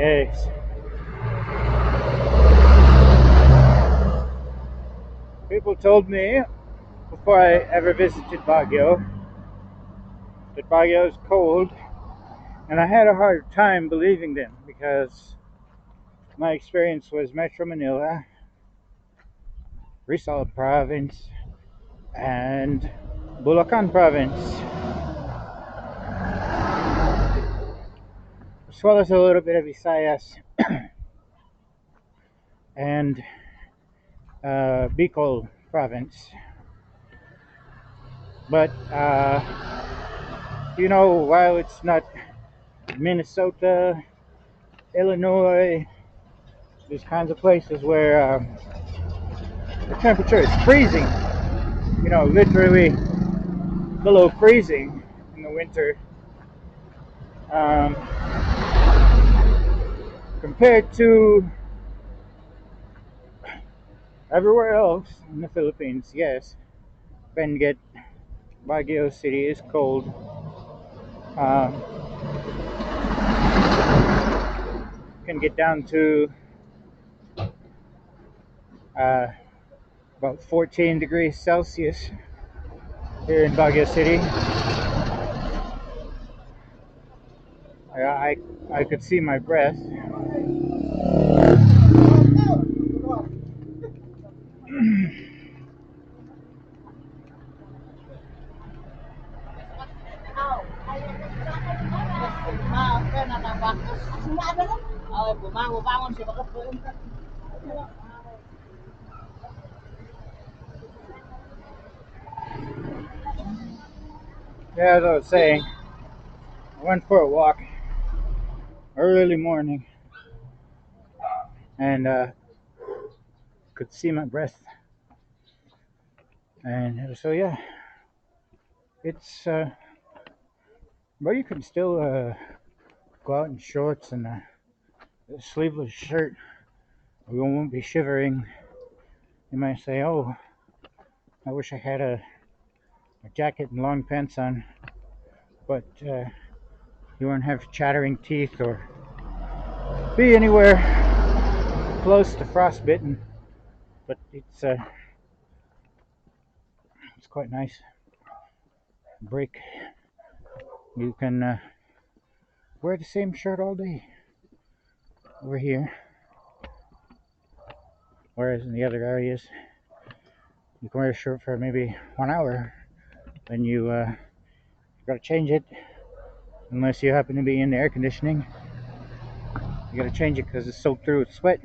Yes. People told me before I ever visited Baguio that Baguio is cold, and I had a hard time believing them because my experience was Metro Manila, Rizal Province, and Bulacan Province, as well as a little bit of Visayas and Bicol Province. But while it's not Minnesota, Illinois, these kinds of places where the temperature is freezing, literally below freezing in the winter, um, compared to everywhere else in the Philippines. Yes, Benguet, Baguio City is cold. Um, can get down to uh, about 14 degrees Celsius here in Baguio City. I could see my breath. Yeah, as I was saying, I went for a walk early morning and could see my breath. And so, yeah, it's, but you can still go out in shorts and a sleeveless shirt. You won't be shivering. You might say, oh, I wish I had a jacket and long pants on, but you won't have chattering teeth or be anywhere close to frostbitten. But it's quite nice. Break. You can wear the same shirt all day over here, whereas in the other areas you can wear a shirt for maybe 1 hour, then you gotta change it unless you happen to be in the air conditioning. You gotta change it because it's soaked through with sweat.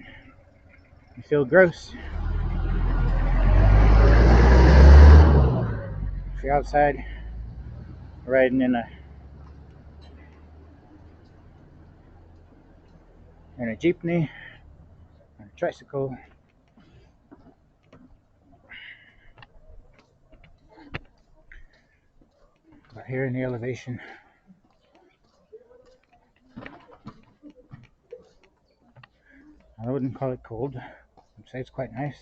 You feel gross. If you're outside riding in a jeepney or a tricycle, but here in the elevation, I wouldn't call it cold. I'd say it's quite nice.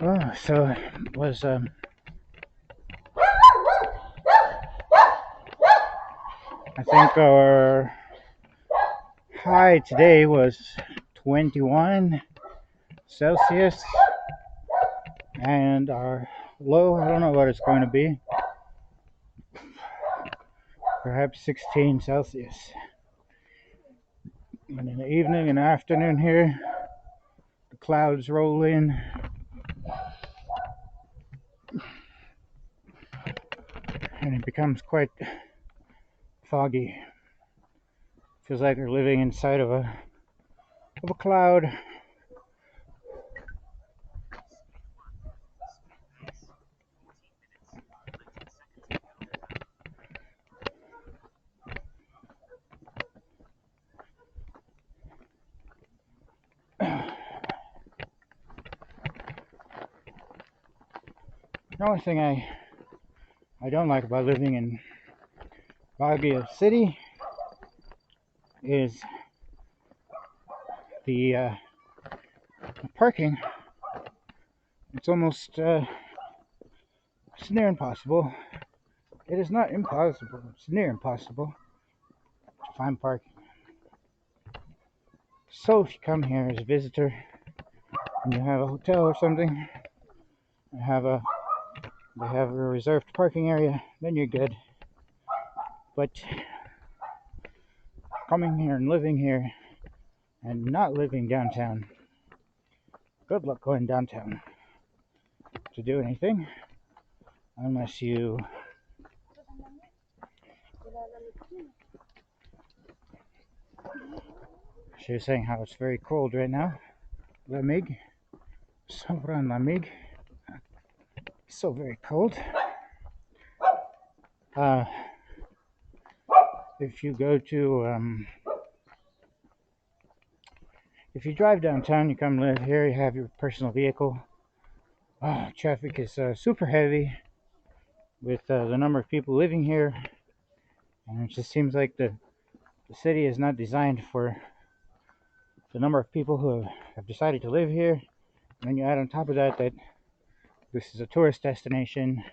Oh, so it was I think our high today was 21 Celsius, and our low, I don't know what it's going to be. perhaps 16 Celsius. And in the evening and afternoon here, the clouds roll in. And it becomes quite foggy. Feels like you're living inside of a cloud. The only thing I don't like about living in Baguio City is the parking. It's almost it's near impossible. It is not impossible. It's near impossible to find parking. So if you come here as a visitor and you have a hotel or something, they have a reserved parking area, then you're good. But coming here and living here and not living downtown, good luck going downtown to do anything unless you she was saying how it's very cold right now. Lamig. Sobrang lamig. So very cold. If you go to if you drive downtown, you come live here, you have your personal vehicle. Traffic is super heavy with the number of people living here, and it just seems like the city is not designed for the number of people who have decided to live here. And then you add on top of that that this is a tourist destination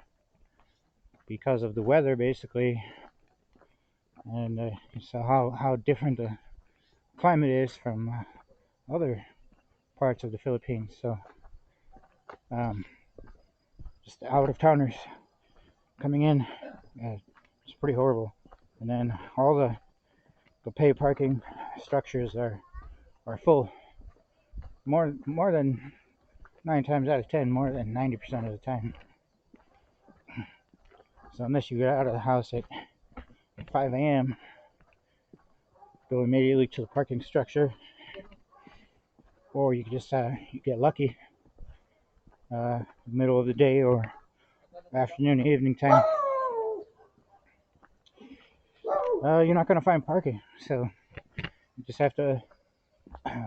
because of the weather, basically, and so how different the climate is from other parts of the Philippines. So just out of towners coming in, it's pretty horrible. And then all the pay parking structures are full. More than 9 times out of 10, more than 90% of the time. So unless you get out of the house at 5 a.m., go immediately to the parking structure, or you can just you get lucky, middle of the day or afternoon, evening time. You're not going to find parking, so you just have to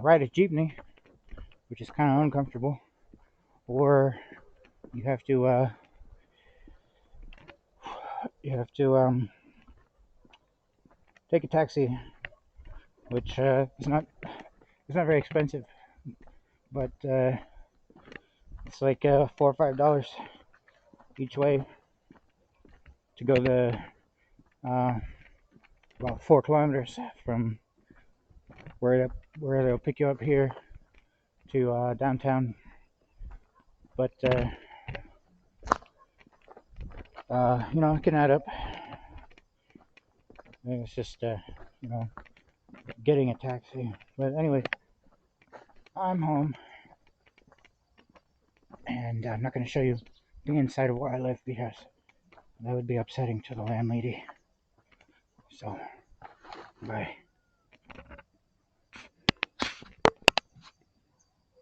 ride a jeepney, which is kind of uncomfortable, or you have to take a taxi, which is not very expensive, but it's like $4 or $5 each way to go the about 4 kilometers from where they'll pick you up here to downtown. But it can add up. And it's just getting a taxi. But anyway, I'm home, and I'm not going to show you the inside of where I live because that would be upsetting to the landlady. So, bye.